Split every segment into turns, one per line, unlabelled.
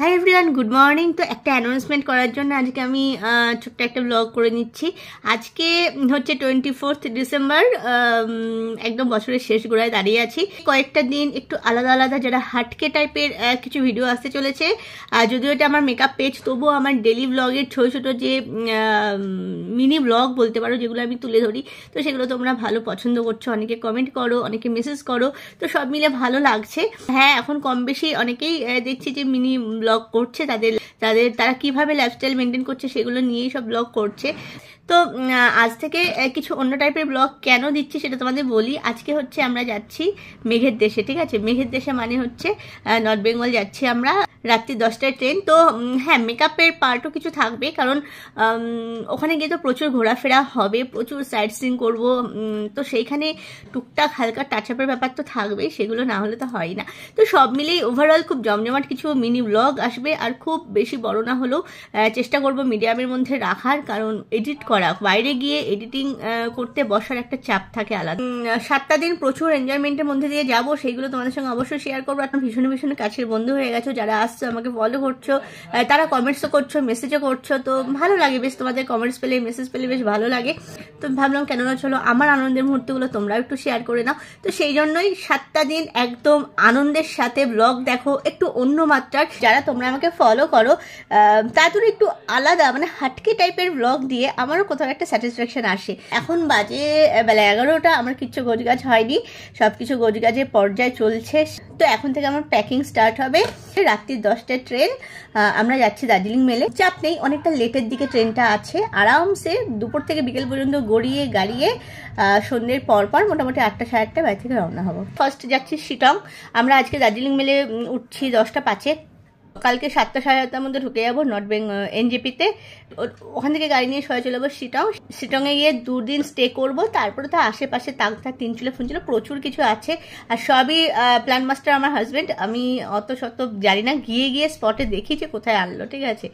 Hi everyone, good morning. তো একটা announcement করার জন্য আজকে আমি ছোট্ট একটা ব্লগ করে নিচ্ছি। আজকে হচ্ছে 24 ডিসেম্বর, একদম বছরের শেষ গোড়ায় দাঁড়িয়ে আছি। কয়েকটা দিন একটু আলাদা আলাদা যারা হাটকে টাইপের কিছু ভিডিও আসতে চলেছে। যদিও এটা আমার মেকআপ পেজ, তবুও আমার ডেলি ব্লগের ছোটো ছোটো যে মিনি ব্লগ বলতে পারো, যেগুলো আমি তুলে ধরি, তো সেগুলো তোমরা ভালো পছন্দ করছো, অনেকে কমেন্ট করো, অনেকে মেসেজ করো, তো সব মিলে ভালো লাগছে। হ্যাঁ, এখন কম বেশি অনেকেই দেখছি যে মিনি ব্লগ করছে, তারা কিভাবে লাইফস্টাইল মেনটেন করছে সেগুলো নিয়েই সব ব্লগ করছে। তো আজ থেকে কিছু অন্য টাইপের ব্লগ কেন দিচ্ছি সেটা তোমাদের বলি। আজকে হচ্ছে আমরা যাচ্ছি মেঘের দেশে, ঠিক আছে? মেঘের দেশে মানে হচ্ছে নর্থ বেঙ্গল যাচ্ছি আমরা, রাত্রি 10টায় ট্রেন। তো হ্যাঁ, মেকআপের পার্টও কিছু থাকবে, কারণ ওখানে গিয়ে তো প্রচুর ঘোরাফেরা হবে, প্রচুর সাইট সিইং করবো। তো সেইখানে টুকটাক হালকা টাচ আপের ব্যাপার তো থাকবেই, সেগুলো না হলে তো হয় না। তো সব মিলেই ওভারঅল খুব জমজমাট কিছু মিনি ব্লগ আসবে, আর খুব বেশি বড় না হলেও চেষ্টা করবো মিডিয়ামের মধ্যে রাখার, কারণ এডিট করা, বাইরে গিয়ে এডিটিং করতে বসার একটা চাপ থাকে আলাদা। 7টা দিন প্রচুর এনজয়মেন্টের মধ্যে দিয়ে যাবো, সেইগুলো তোমাদের সঙ্গে অবশ্যই শেয়ার করবো। এখন ভীষণ ভীষণ কাছের বন্ধু হয়ে গেছো, যারা আসছো, আমাকে ফলো করছো, তারা কমেন্টসও করছো, মেসেজও করছো, তো ভালো লাগে বেশ। তোমাদের কমেন্টস পেলে, মেসেজ পেলে বেশ ভালো লাগে। তো ভাবলাম কেন না, চলো আমার আনন্দের মুহূর্তগুলো তোমরাও একটু শেয়ার করে নাও। তো সেই জন্যই 7টা দিন একদম আনন্দের সাথে ব্লগ দেখো, একটু অন্য মাত্রার। যারা তোমরা আমাকে ফলো করো তাদের একটু আলাদা, মানে হাটকে টাইপের ব্লগ দিয়ে আমারও কোথাও একটা স্যাটিসফ্যাকশন আসে। এখন বাজে বেলা 11টা, আমার কিচ্ছু গোছগাছ হয়নি, সবকিছু গোছগাছের পর্যায়ে চলছে। তো এখন থেকে আমার প্যাকিং স্টার্ট হবে। রাত্রি 10টায় ট্রেন, আমরা যাচ্ছি দার্জিলিং মেলে। চাপ নেই, অনেকটা লেটের দিকে ট্রেনটা আছে, আরামসে দুপুর থেকে বিকেল পর্যন্ত গড়িয়ে গাড়িয়ে সন্ধ্যের পর মোটামুটি 8টা সাড়ে 8টায় বাড়ি থেকে রওনা হবো। ফার্স্ট যাচ্ছি শিটং। আমরা আজকে দার্জিলিং মেলে উঠছি 10টা 5-এ। কালকে 7টা সাড়ে 7টার মধ্যে ঢুকে যাবো নর্থ বেঙ্গল এনজেপিতে। ওখান থেকে গাড়ি নিয়ে সোজা চলে যাবো শিটং। শিটংয়ে গিয়ে 2 দিন স্টে করবো। তারপরে তো আশেপাশে তাকতা, তিনচুলে ফুনচুলে প্রচুর কিছু আছে, আর সবই প্ল্যান মাস্টার আমার হাজব্যান্ড। আমি অত শত জানি না, গিয়ে স্পটে দেখি যে কোথায় আনলো, ঠিক আছে?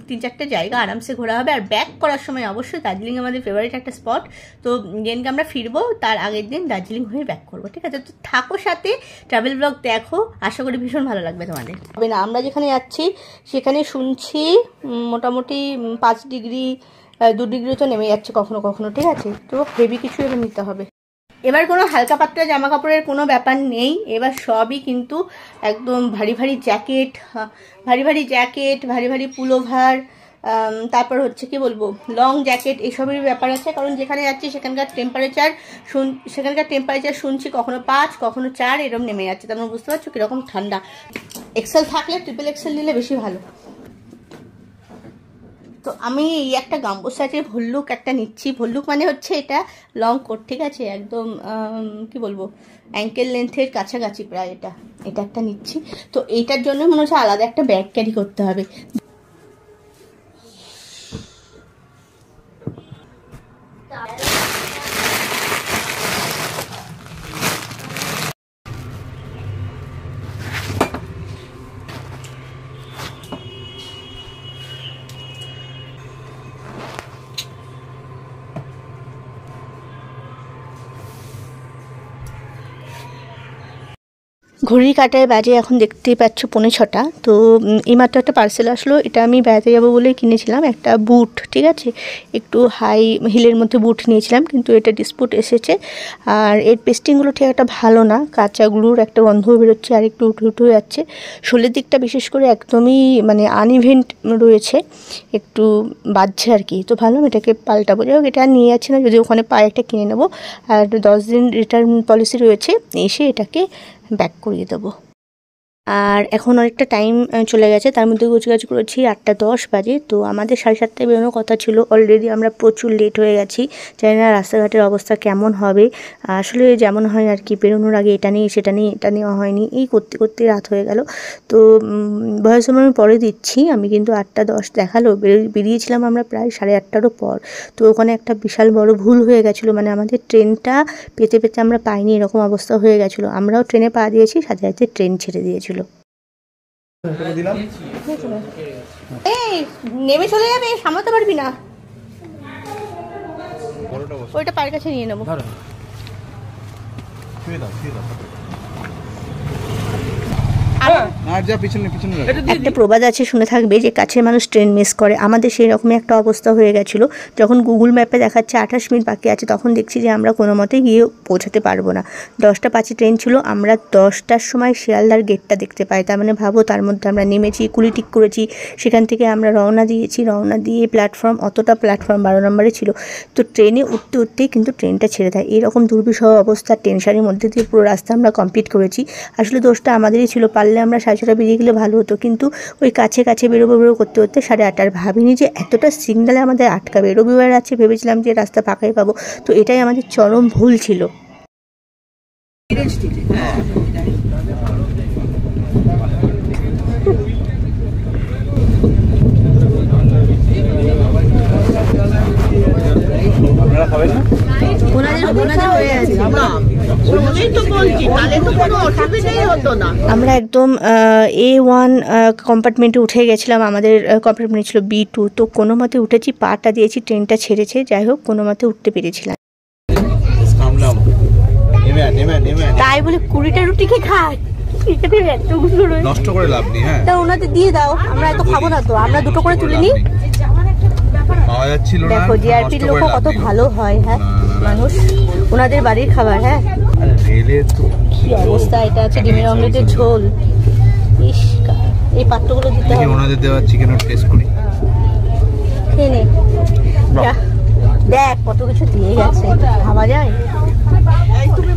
3-4টে জায়গা আরামসে ঘোরা হবে। আর ব্যাক করার সময় অবশ্যই দার্জিলিং আমাদের ফেভারিট একটা স্পট, তো যেদিনকে আমরা ফিরবো তার আগের দিন দার্জিলিং হয়ে ব্যাক করবো, ঠিক আছে? তো থাকো সাথে, ট্রাভেল ব্লগ দেখো, আশা করি ভীষণ ভালো লাগবে তোমাদের। হবে না, আমরা যেখানে যাচ্ছি সেখানে শুনছি মোটামুটি 5 ডিগ্রি 2 ডিগ্রি তো নেমে যাচ্ছে কখনো কখনো, ঠিক আছে? তো হেভি কিছু এবার নিতে হবে। এবার কোনো হালকা পাতলা জামা কাপড়ের কোনো ব্যাপার নেই, এবার সবই কিন্তু একদম ভারী ভারী জ্যাকেট, ভারী ভারী পুলোভার, তারপর হচ্ছে কি বলবো, লং জ্যাকেট, এসবের ব্যাপার আছে। কারণ যেখানে যাচ্ছি সেখানকার টেম্পারেচার শুনছি কখনো 5 কখনো 4 এরকম নেমে যাচ্ছে। তোমরা বুঝতে পারছো কিরকম ঠান্ডা। এক্সেল থাকলে ট্রিপল এক্সেল নিলে বেশি ভালো। তো আমি এই একটা গাম্বো সাইজের ভল্লুক একটা নিচ্ছি। ভল্লুক মানে হচ্ছে এটা লং কোট, ঠিক আছে? একদম কি বলবো, অ্যাঙ্কেল লেন্থের কাছাকাছি প্রায়। এটা একটা নিচ্ছি। তো এইটার জন্য মনে হচ্ছে আলাদা একটা ব্যাগ ক্যারি করতে হবে। ঘড়ির কাঁটায় বাজে এখন দেখতেই পাচ্ছ 5:45। তো এইমাত্র একটা পার্সেল আসলো, এটা আমি বেড়াতে যাবো বলে কিনেছিলাম, একটা বুট, ঠিক আছে? একটু হাই হিলের মধ্যে বুট নিয়েছিলাম, কিন্তু এটা ডিসপুট এসেছে। আর এর পেস্টিংগুলো ঠিক একটা ভালো না, কাঁচাগুলোর একটা গন্ধ বেরোচ্ছে, আর একটু উঠে যাচ্ছে। শোলের দিকটা বিশেষ করে একদমই মানে আনইভেন্ট রয়েছে, একটু বাজছে আর কি। তো ভাবলাম এটাকে পাল্টাবো। যাই হোক, এটা নিয়ে যাচ্ছে না, যদি ওখানে পায়ে একটা কিনে নেবো। আর 10 দিন রিটার্ন পলিসি রয়েছে, এসে এটাকে ব্যাক করিয়ে দেবো। আর এখন অনেকটা টাইম চলে গেছে, তার মধ্যে গোছগাছ করেছি 8টা 10 বাজে। তো আমাদের 7:30টায় বেরোনোর কথা ছিল, অলরেডি আমরা প্রচুর লেট হয়ে গেছি। জানি না রাস্তাঘাটের অবস্থা কেমন হবে, আসলে যেমন হয় আর কি, বেরোনোর আগে এটা নেওয়া হয়নি, এই করতে করতে রাত হয়ে গেল। তো ভয়েস ওভার আমি পরে দিচ্ছি। আমি কিন্তু 8টা 10 দেখালো, বেরিয়েছিলাম আমরা প্রায় 8:30টারও পর। তো ওখানে একটা বিশাল বড় ভুল হয়ে গেছিলো, মানে আমাদের ট্রেনটা পেতে আমরা পাইনি, এরকম অবস্থা হয়ে গেছিলো। আমরাও ট্রেনে পা দিয়েছি, সাথে সাথে ট্রেন ছেড়ে দিয়েছিল। এই নেমে চলে যাবে, সামলাতে পারবি না, ওইটা পায়ের কাছে নিয়ে নেবো। একটা প্রবাদ আছে, শুনে থাকবে যে কাছের মানুষ ট্রেন মিস করে। আমাদের সেই রকমই একটা অবস্থা হয়ে গেছিলো। যখন গুগল ম্যাপে দেখাচ্ছে 28 মিনিট বাকি আছে, তখন দেখছি যে আমরা কোনো মতে গিয়ে পৌঁছাতে পারবো না। 10টা 5 ট্রেন ছিল, আমরা 10টার সময় শিয়ালদার গেটটা দেখতে পাই। তার মানে ভাবো, তার মধ্যে আমরা নেমেছি, কুলি ঠিক করেছি, সেখান থেকে আমরা রওনা দিয়েছি। রওনা দিয়ে প্ল্যাটফর্ম 12 নম্বরে ছিল। তো ট্রেনে উঠতে উঠতেই কিন্তু ট্রেনটা ছেড়ে দেয়। এরকম দুর্বিষহ অবস্থা, টেনশনের মধ্যে দিয়ে পুরো রাস্তা আমরা কমপ্লিট করেছি। আসলে দোষটা আমাদেরই ছিল, পারলে আমরা 6:30 বেরিয়ে গেলে ভালো হতো, কিন্তু ওই কাছে বেরোবো করতে করতে 8:30। ভাবিনি যে এতটা সিগনালে আমাদের আটকাবে। রবিবার আছে, ভেবেছিলাম যে রাস্তা ফাঁকাই পাবো। তো এটাই আমাদের চরম ভুল ছিল। আমরা একদম A1 কম্পার্টমেন্টে উঠে গেছিলাম। আমাদের কম্পার্টমেন্ট ছিল B2। তো কোনো মতে উঠেছি, পাটা দিয়েছি, ট্রেনটা ছেড়েছে। যাই হোক, কোনো মতে উঠতে পেরেছিলাম। তাই বলে 20টা রুটি খেয়ে খায়,
নষ্ট করে লাভ নেই। হ্যাঁ,
তা ওনাদের দিয়ে দাও, আমরা এত খাবো না তো, আমরা দুটো করে তুলে নিই।
পাওয়া যাচ্ছিল না।
দেখো জিআরপির লোকও কত ভালো হয়। হ্যাঁ, মানুষ ওনাদের বাড়ির খাবার। হ্যাঁ, কি অবস্থা। এটা আছে ডিমের অমলেটের ঝোল। ইস, এই পাত্রগুলো দিতে হবে।
ওনাদের দেওয়া চিকেনের টেস্ট করি।
খেয়ে নে, দেখ কত কিছু দিয়ে গেছে, ভাবা যায়।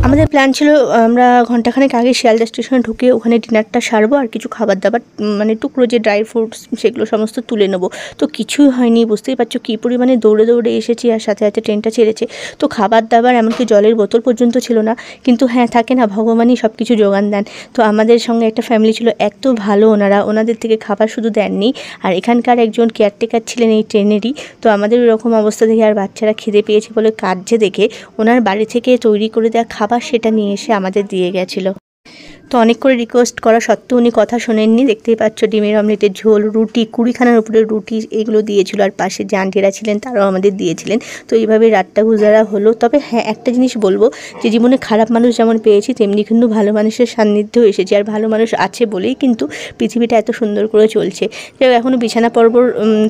আমাদের প্ল্যান ছিল আমরা ঘন্টাখানেক আগে শিয়ালদা স্টেশনে ঢুকে ওখানে ডিনারটা সারবো, আর কিছু খাবার দাবার মানে টুকরো যে ড্রাই ফ্রুটস সেগুলো সমস্ত তুলে নেবো। তো কিছুই হয়নি, বুঝতেই পারছো কী পরিমাণে দৌড়ে এসেছি, আর সাথে সাথে ট্রেনটা ছেড়েছে। তো খাবার দাবার এমনকি জলের বোতল পর্যন্ত ছিল না। কিন্তু হ্যাঁ, থাকে না, ভগবানই সব কিছু জোগান দেন। তো আমাদের সঙ্গে একটা ফ্যামিলি ছিল, এত ভালো ওনারা, ওনাদের থেকে খাবার শুধু দেননি, আর এখানকার একজন কেয়ারটেকার ছিলেন এই ট্রেনেরই। তো আমাদের এরকম অবস্থা দেখে আর বাচ্চারা খিদে পেয়েছে বলে কাঁদছে দেখে ওনার বাড়ি থেকে তৈরি করে দেওয়া খাবার সেটা নিয়ে এসে আমাদের দিয়ে গেছিলো। তো অনেক করে রিকোয়েস্ট করা সত্ত্বেও উনি কথা শোনেননি। দেখতেই পাচ্ছ ডিমের অমলেটের ঝোল, রুটি, 20খানার উপরে রুটি, এগুলো দিয়েছিল। আর পাশে যে আন্টিরা ছিলেন তারাও আমাদের দিয়েছিলেন। তো এইভাবে রাতটা গুজারা হলো। তবে হ্যাঁ, একটা জিনিস বলবো, যে জীবনে খারাপ মানুষ যেমন পেয়েছি, তেমনি কিন্তু ভালো মানুষের সান্নিধ্যেও এসেছি। আর ভালো মানুষ আছে বলেই কিন্তু পৃথিবীটা এত সুন্দর করে চলছে। যাই হোক, এখনও বিছানা পর্বর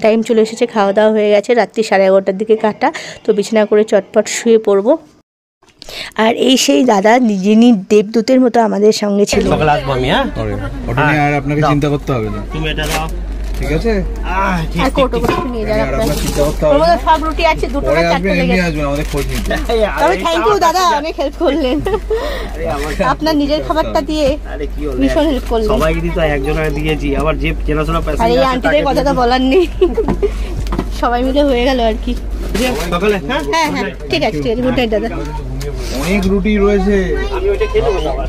টাইম চলে এসেছে, খাওয়া দাওয়া হয়ে গেছে, রাত্রি 11:30টার দিকে কাটা। তো বিছানা করে চটপট শুয়ে পড়বো। আর এই সেই দাদা, যিনি দেবদূতের মতো আমাদের সঙ্গে ছিল।
আর আপনাকে চিন্তা করতে হবে না, তুমি এটা দাও, ঠিক আছে?
আর কোটো করে নিয়ে যান আপনারা, চিন্তা করতে হবে না। সব রুটি আছে, দুটো না চারটে লেগে আসবে, আমাদের খোঁজ নিতে। তবে থ্যাংক ইউ দাদা, অনেক হেল্প করলেন। আপনার নিজের খাবারটা দিয়ে ভীষণ হেল্প করলেন।
সবাইকে তো একজনের দিয়েছি, আবার যে চেনাশোনা
প্যাসেঞ্জার। আর এই আন্টিদের কথা তো বলার নেই, সবাই মিলে হয়ে গেল আর কি।
সকালে হ্যাঁ
হ্যাঁ, ঠিক আছে গুড নাইট দাদা।
অনেক রুটি রয়েছে,
আমি ওইটা খেয়ে নেবো আবার।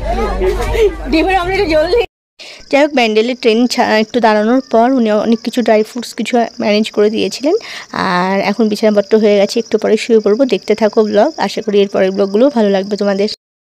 ডিমের অমলেটে জল নেই। যাই হোক, ব্যান্ডেলে ট্রেন একটু দাঁড়ানোর পর উনি অনেক কিছু ড্রাই ফ্রুটস কিছু ম্যানেজ করে দিয়েছিলেন। আর এখন বিছানাপত্র হয়ে গেছে, একটু পরে শুয়ে পড়বো। দেখতে থাকো ব্লগ, আশা করি এর পরের ব্লগগুলোও ভালো লাগবে তোমাদের।